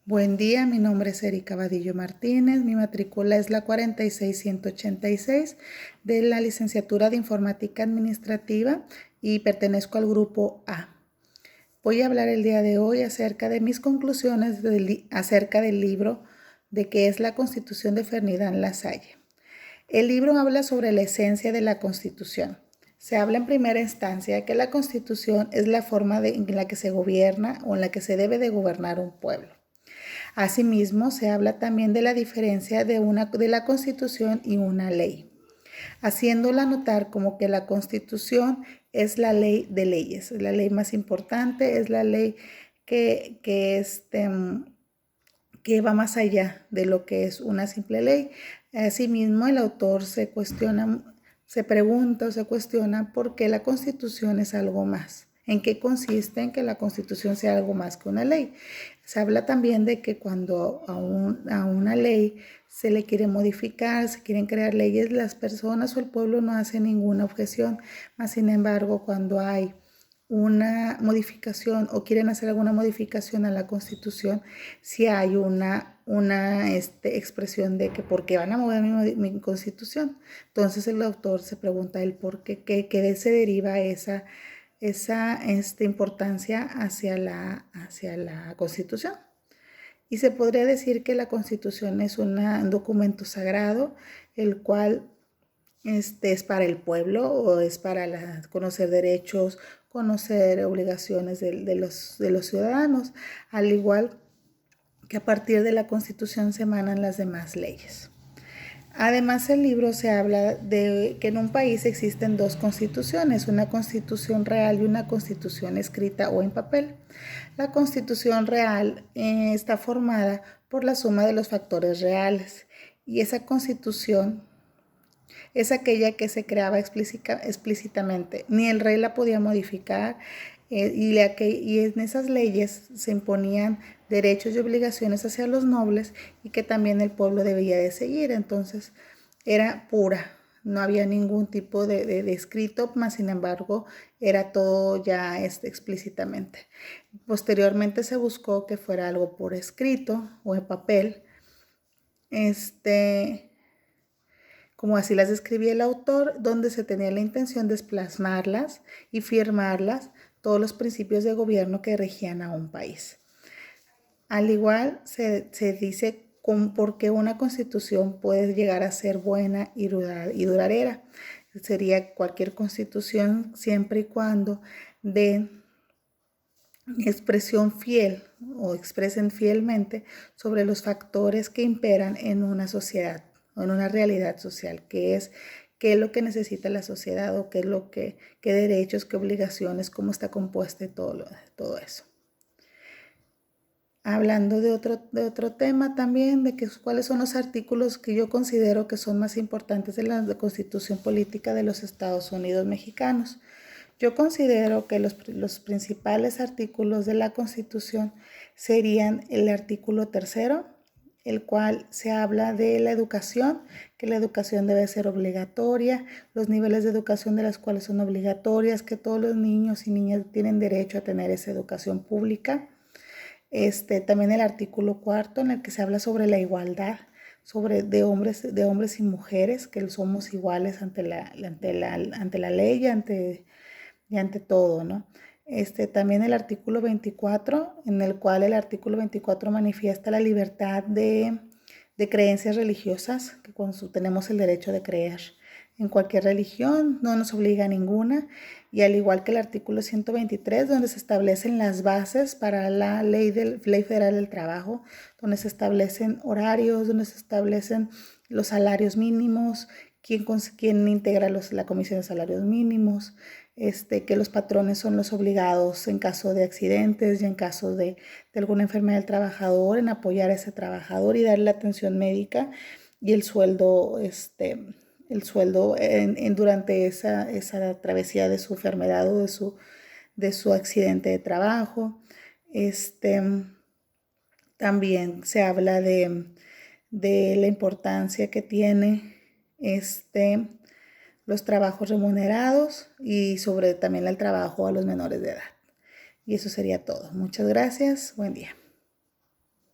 Buen día, mi nombre es Erika Vadillo Martínez, mi matrícula es la 46186 de la licenciatura de Informática Administrativa y pertenezco al grupo A. Voy a hablar el día de hoy acerca de mis conclusiones acerca del libro de qué es la Constitución de Ferdinand Lasalle. El libro habla sobre la esencia de la Constitución. Se habla en primera instancia de que la Constitución es la forma en la que se gobierna o en la que se debe de gobernar un pueblo. Asimismo, se habla también de la diferencia de la Constitución y una ley, haciéndola notar como que la Constitución es la ley de leyes, es la ley más importante, es la ley que va más allá de lo que es una simple ley. Asimismo, el autor se pregunta o se cuestiona por qué la Constitución es algo más. ¿En qué consiste en que la Constitución sea algo más que una ley? Se habla también de que cuando a una ley se le quiere modificar, se quieren crear leyes, las personas o el pueblo no hacen ninguna objeción. Mas, sin embargo, cuando hay una modificación o quieren hacer alguna modificación a la Constitución, si hay una expresión de que por qué van a mover mi Constitución. Entonces el autor se pregunta el por qué, qué se deriva esa importancia hacia la Constitución. Y se podría decir que la Constitución es un documento sagrado, el cual es para el pueblo o es para conocer derechos, conocer obligaciones de los ciudadanos, al igual que a partir de la Constitución se emanan las demás leyes. Además, el libro se habla de que en un país existen dos constituciones, una constitución real y una constitución escrita o en papel. La constitución real está formada por la suma de los factores reales y esa constitución es aquella que se creaba explícitamente. Ni el rey la podía modificar y en esas leyes se imponían derechos y obligaciones hacia los nobles y que también el pueblo debía de seguir. Entonces era pura, no había ningún tipo de escrito, mas sin embargo era todo ya explícitamente. Posteriormente se buscó que fuera algo por escrito o en papel, como así las describía el autor, donde se tenía la intención de plasmarlas y firmarlas todos los principios de gobierno que regían a un país. Al igual se dice por qué una constitución puede llegar a ser buena y duradera. Sería cualquier constitución siempre y cuando de expresión fiel o expresen fielmente sobre los factores que imperan en una sociedad o en una realidad social, qué es lo que necesita la sociedad o qué derechos, qué obligaciones, cómo está compuesta todo eso. Hablando de otro tema también, de cuáles son los artículos que yo considero que son más importantes de la Constitución Política de los Estados Unidos Mexicanos. Yo considero que los principales artículos de la Constitución serían el artículo 3, el cual se habla de la educación, que la educación debe ser obligatoria, los niveles de educación de las cuales son obligatorias, que todos los niños y niñas tienen derecho a tener esa educación pública. También el artículo 4, en el que se habla sobre la igualdad, de hombres y mujeres, que somos iguales ante la ley y ante todo, ¿no? También el artículo 24, en el cual el artículo 24 manifiesta la libertad de creencias religiosas, que tenemos el derecho de creer en cualquier religión, no nos obliga a ninguna, y al igual que el artículo 123, donde se establecen las bases para la ley federal del trabajo, donde se establecen horarios, donde se establecen los salarios mínimos, quién integra la comisión de salarios mínimos, que los patrones son los obligados en caso de accidentes y en caso de alguna enfermedad del trabajador, en apoyar a ese trabajador y darle la atención médica y el sueldo durante esa travesía de su enfermedad o de su accidente de trabajo. También se habla de la importancia que tiene los trabajos remunerados y sobre también el trabajo a los menores de edad. Y eso sería todo. Muchas gracias. Buen día.